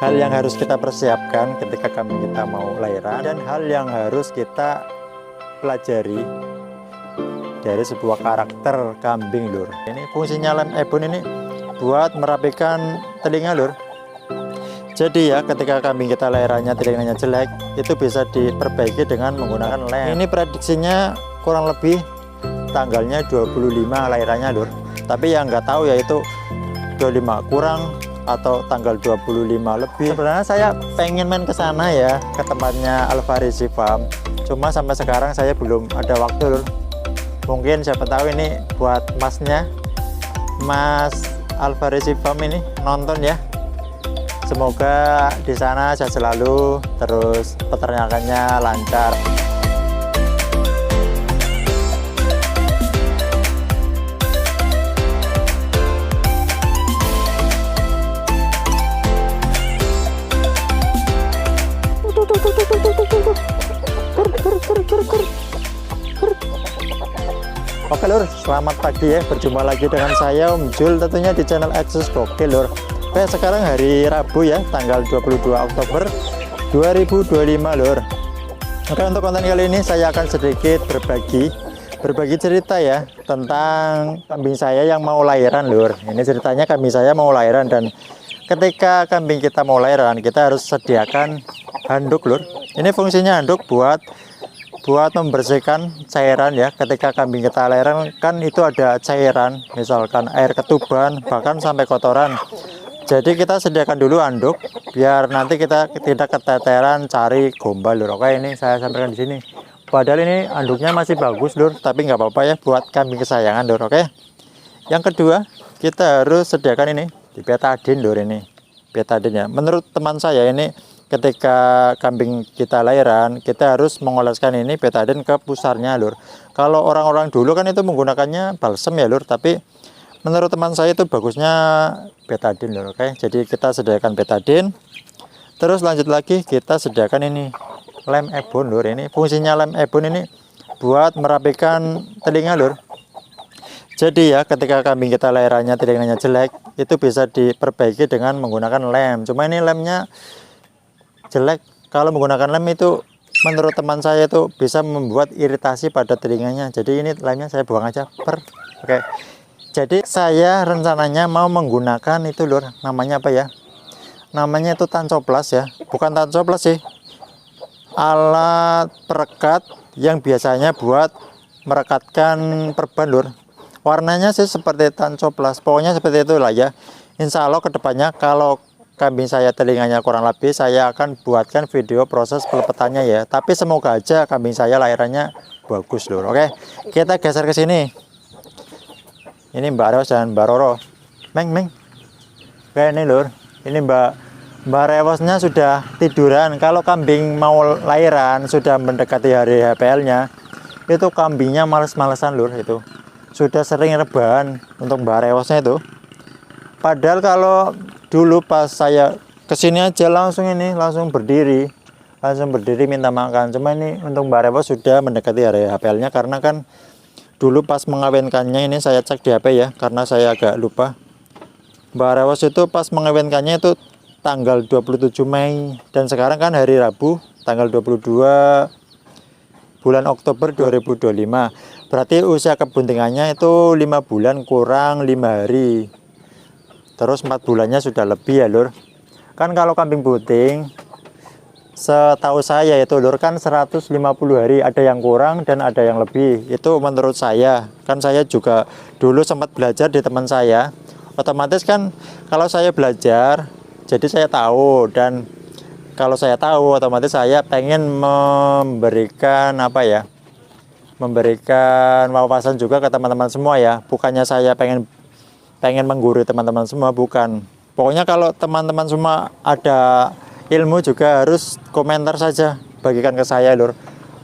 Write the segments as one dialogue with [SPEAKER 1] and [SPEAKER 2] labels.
[SPEAKER 1] hal yang harus kita persiapkan ketika kambing kita mau lahiran, dan hal yang harus kita pelajari dari sebuah karakter kambing lur. Ini fungsinya lem ebon ini buat merapikan telinga lur. Jadi ya, ketika kambing kita lahirannya telinganya jelek, itu bisa diperbaiki dengan menggunakan lem. Ini prediksinya kurang lebih tanggalnya 25 lahirannya lur. Tapi yang nggak tahu yaitu 25 kurang atau tanggal 25 lebih. Sebenarnya saya pengen main ke sana ya, ke tempatnya Alvarez Farm. Cuma sampai sekarang saya belum ada waktu lur. Mungkin siapa tahu ini buat masnya, Mas Alvarez Farm ini nonton ya. Semoga di sana sehat selalu, terus peternakannya lancar. Oke lur, selamat pagi ya. Berjumpa lagi dengan saya Om Jul tentunya di channel Exos Gokil lur. Oke, sekarang hari Rabu ya, tanggal 22 Oktober 2025 lur. Oke, untuk konten kali ini saya akan sedikit berbagi cerita ya tentang kambing saya yang mau lahiran lur. Ini ceritanya kambing saya mau lahiran, dan ketika kambing kita mau lahiran kita harus sediakan handuk lur. Ini fungsinya handuk buat membersihkan cairan ya. Ketika kambing kita lahiran kan itu ada cairan, misalkan air ketuban bahkan sampai kotoran. Jadi kita sediakan dulu handuk biar nanti kita tidak keteteran cari gombal lur. Oke, ini saya sampaikan di sini. Padahal ini handuknya masih bagus lur, tapi nggak apa-apa ya buat kambing kesayangan lur. Oke. Yang kedua, kita harus sediakan ini di betadine lur, ini betadine ya. Menurut teman saya ini ketika kambing kita lahiran kita harus mengoleskan ini betadine ke pusarnya lur. Kalau orang-orang dulu kan itu menggunakannya balsem ya lur, tapi menurut teman saya itu bagusnya betadine lur. Oke, jadi kita sediakan betadine. Terus lanjut lagi kita sediakan ini lem ebon lur. Ini fungsinya lem ebon ini buat merapikan telinga lur. Jadi ya, ketika kambing kita lahirannya telinganya jelek, itu bisa diperbaiki dengan menggunakan lem. Cuma ini lemnya jelek. Kalau menggunakan lem itu menurut teman saya itu bisa membuat iritasi pada telinganya. Jadi ini lemnya saya buang aja. Oke. Jadi saya rencananya mau menggunakan itu lur, namanya apa ya? Namanya itu tancoplas ya. Bukan tancoplas sih. Alat perekat yang biasanya buat merekatkan perban lur. Warnanya sih seperti tancoplas. Pokoknya seperti itulah ya. Insya Allah kedepannya kalau kambing saya telinganya kurang lebih, saya akan buatkan video proses pelepetannya ya. Tapi semoga aja kambing saya lahirannya bagus lur. Oke, kita geser ke sini. Ini Mbak Rewas dan Mbak Roro. Meng. Oke, ini lur. Ini Mbak Rewasnya sudah tiduran. Kalau kambing mau lahiran sudah mendekati hari HPL-nya, itu kambingnya males-malesan lur itu. Sudah sering rebahan untuk Mbak Rewasnya itu. Padahal kalau dulu pas saya kesini aja langsung berdiri minta makan. Cuma ini untuk Mbak Rewas sudah mendekati hari HPL-nya, karena kan dulu pas mengawinkannya ini saya cek di HP ya, karena saya agak lupa. Mbak Rewas itu pas mengawinkannya itu tanggal 27 Mei, dan sekarang kan hari Rabu tanggal 22 bulan Oktober 2025. Berarti usia kebuntingannya itu 5 bulan kurang 5 hari. Terus 4 bulannya sudah lebih ya lur. Kan kalau kambing bunting setahu saya itu lur kan 150 hari, ada yang kurang dan ada yang lebih. Itu menurut saya. Kan saya juga dulu sempat belajar di teman saya. Otomatis kan kalau saya belajar jadi saya tahu, dan kalau saya tahu otomatis saya pengen memberikan memberikan wawasan juga ke teman-teman semua ya. Bukannya saya pengen menggurui teman-teman semua, bukan. Pokoknya kalau teman-teman semua ada ilmu juga harus komentar saja, bagikan ke saya lur.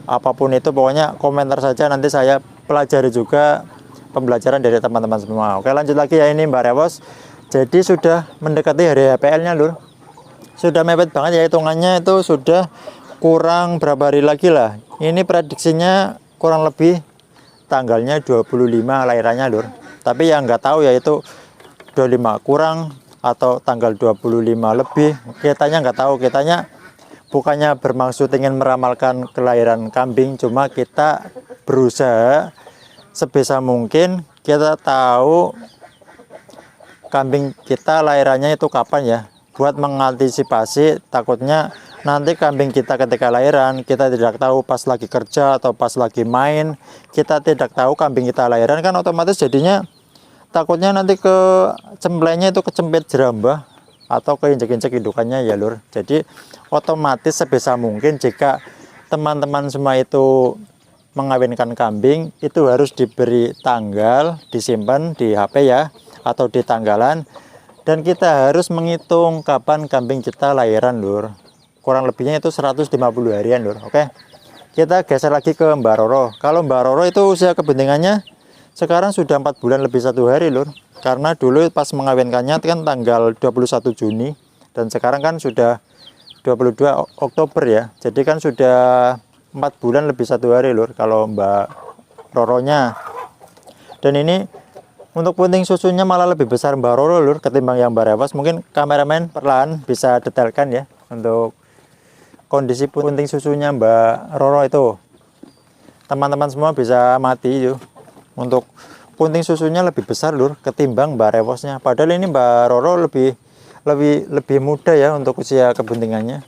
[SPEAKER 1] Apapun itu pokoknya komentar saja, nanti saya pelajari juga pembelajaran dari teman-teman semua. Oke, lanjut lagi ya. Ini Mbak Rewas jadi sudah mendekati hari HPL-nya lur. Sudah mepet banget ya, hitungannya itu sudah kurang berapa hari lagi lah. Ini prediksinya kurang lebih tanggalnya 25 lahirannya lur. Tapi yang nggak tahu yaitu 25 kurang atau tanggal 25 lebih. Kitanya nggak tahu, kitanya bukannya bermaksud ingin meramalkan kelahiran kambing, cuma kita berusaha sebisa mungkin kita tahu kambing kita lahirannya itu kapan ya, buat mengantisipasi takutnya nanti kambing kita ketika lahiran kita tidak tahu, pas lagi kerja atau pas lagi main kita tidak tahu kambing kita lahiran, kan otomatis jadinya takutnya nanti ke cemplengnya itu kecempit jerambah atau keinjek-injek indukannya ya lur. Jadi otomatis sebisa mungkin jika teman-teman semua itu mengawinkan kambing itu harus diberi tanggal, disimpan di HP ya atau di tanggalan, dan kita harus menghitung kapan kambing kita lahiran lur. Kurang lebihnya itu 150 harian lur. Oke, kita geser lagi ke Mbak Roro. Kalau Mbak Roro itu usia kebentingannya sekarang sudah 4 bulan lebih 1 hari lur. Karena dulu pas mengawinkannya kan tanggal 21 Juni dan sekarang kan sudah 22 Oktober ya. Jadi kan sudah 4 bulan lebih 1 hari lur kalau Mbak Roronya. Dan ini untuk punting susunya malah lebih besar Mbak Roro lur ketimbang yang Mbak Rewas. Mungkin kameramen perlahan bisa detailkan ya untuk kondisi punting susunya Mbak Roro itu. Teman-teman semua bisa mati yuk. Untuk punting susunya lebih besar lur ketimbang Mbak Rewosnya. Padahal ini Mbak Roro lebih muda ya untuk usia kebuntingannya.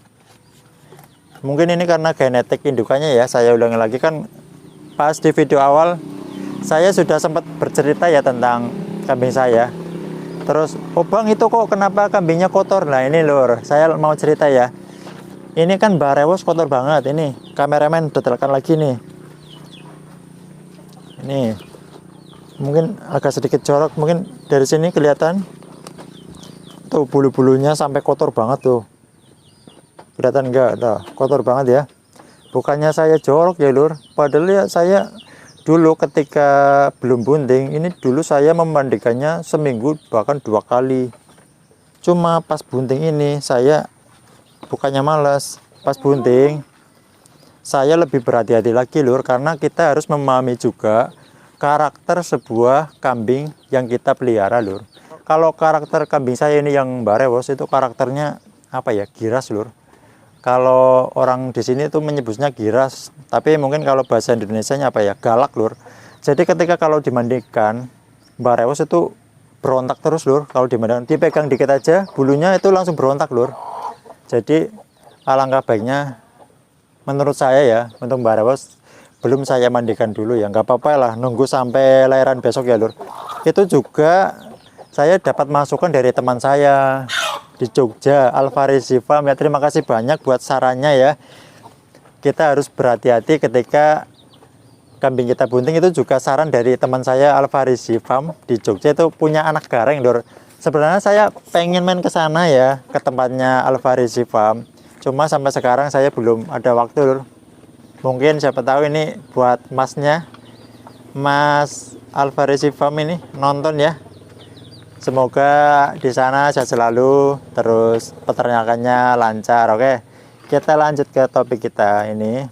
[SPEAKER 1] Mungkin ini karena genetik indukannya ya. Saya ulangi lagi, kan pas di video awal saya sudah sempat bercerita ya tentang kambing saya. Terus, oh bang itu kok kenapa kambingnya kotor? Nah ini lur, saya mau cerita ya. Ini kan Mbak Rewos kotor banget. Ini kameramen detailkan lagi nih. Ini mungkin agak sedikit jorok, mungkin dari sini kelihatan tuh bulu-bulunya sampai kotor banget tuh. Kelihatan enggak? Tuh, kotor banget ya. Bukannya saya jorok ya lur, padahal ya saya dulu ketika belum bunting ini dulu saya memandikannya seminggu bahkan 2 kali. Cuma pas bunting ini saya bukannya malas, pas bunting saya lebih berhati-hati lagi lur, karena kita harus memahami juga karakter sebuah kambing yang kita pelihara lur. Kalau karakter kambing saya ini yang Mbak Rewos itu karakternya apa ya, giras lur. Kalau orang di sini itu menyebutnya giras, tapi mungkin kalau bahasa Indonesianya apa ya, galak lur. Jadi ketika kalau dimandikan Mbak Rewos itu berontak terus lur. Kalau dimandikan dipegang dikit aja bulunya itu langsung berontak lur. Jadi alangkah baiknya menurut saya ya, untuk Mbak Rewos belum saya mandikan dulu ya, nggak apa-apa lah, nunggu sampai lahiran besok ya lur. Itu juga saya dapat masukan dari teman saya di Jogja, Alvarez Farm ya. Terima kasih banyak buat sarannya ya. Kita harus berhati-hati ketika kambing kita bunting. Itu juga saran dari teman saya Alvarez Farm di Jogja, itu punya anak gareng lur. Sebenarnya saya pengen main ke sana ya, ke tempatnya Alvarez Farm, cuma sampai sekarang saya belum ada waktu lur. Mungkin siapa tahu ini buat masnya, Mas Alvarez Farm ini nonton ya. Semoga di sana sehat selalu, terus peternakannya lancar. Oke, kita lanjut ke topik kita ini.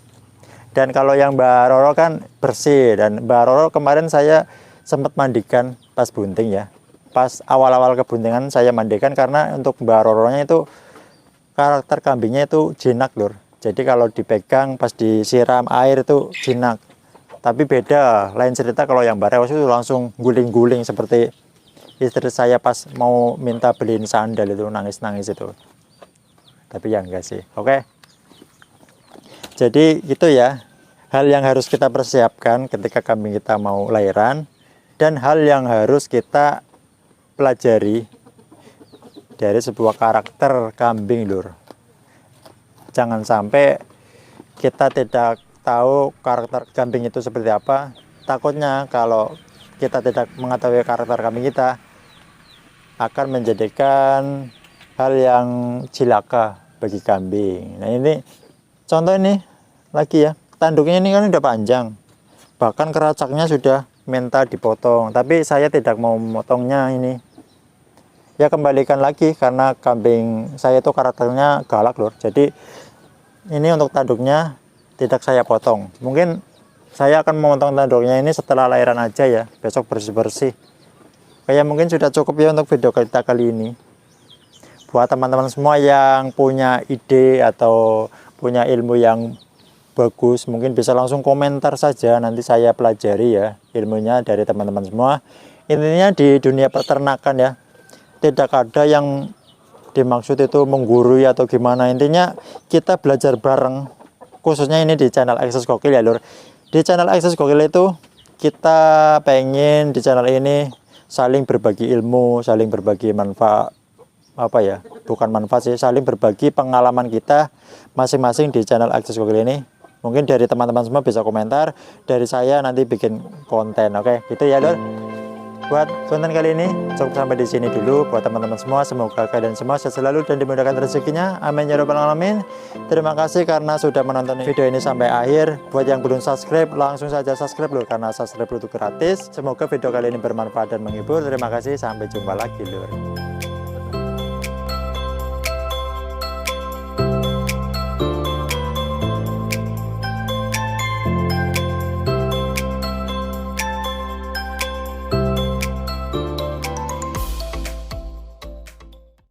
[SPEAKER 1] Dan kalau yang Mbak Roro kan bersih, dan Mbak Roro kemarin saya sempat mandikan pas bunting ya. Pas awal-awal kebuntingan saya mandikan, karena untuk Mbak Roronya itu karakter kambingnya itu jinak lur. Jadi kalau dipegang pas disiram air itu jinak. Tapi beda, lain cerita kalau yang Mbak Rewos itu langsung guling-guling seperti istri saya pas mau minta beliin sandal itu, nangis-nangis itu. Tapi ya enggak sih. Oke. Jadi itu ya, hal yang harus kita persiapkan ketika kambing kita mau lahiran, dan hal yang harus kita pelajari dari sebuah karakter kambing lur. Jangan sampai kita tidak tahu karakter kambing itu seperti apa. Takutnya kalau kita tidak mengetahui karakter kambing kita, akan menjadikan hal yang cilaka bagi kambing. Nah ini contoh ini lagi ya, tanduknya ini kan udah panjang, bahkan keracaknya sudah minta dipotong, tapi saya tidak mau memotongnya ini. Ya kembalikan lagi, karena kambing saya itu karakternya galak lur. Jadi ini untuk tanduknya tidak saya potong. Mungkin saya akan memotong tanduknya ini setelah lahiran aja ya, besok bersih-bersih. Kayak mungkin sudah cukup ya untuk video kita kali ini. buat teman-teman semua yang punya ide atau punya ilmu yang bagus, mungkin bisa langsung komentar saja, nanti saya pelajari ya ilmunya dari teman-teman semua. Intinya di dunia peternakan ya, tidak ada yang dimaksud itu menggurui atau gimana, intinya kita belajar bareng, khususnya ini di channel Access Gokil ya lur. Di channel Access Gokil itu kita pengen di channel ini saling berbagi ilmu, saling berbagi manfaat, apa ya, bukan manfaat sih, saling berbagi pengalaman kita masing-masing di channel Access Gokil ini. Mungkin dari teman-teman semua bisa komentar, dari saya nanti bikin konten. Oke, gitu ya lur. Buat konten kali ini cukup sampai di sini dulu. Buat teman-teman semua, semoga kalian semua sehat selalu dan dimudahkan rezekinya. Amin ya rabbal alamin. Terima kasih karena sudah menonton video ini sampai akhir. Buat yang belum subscribe, langsung saja subscribe lur, karena subscribe itu gratis. Semoga video kali ini bermanfaat dan menghibur. Terima kasih, sampai jumpa lagi lur.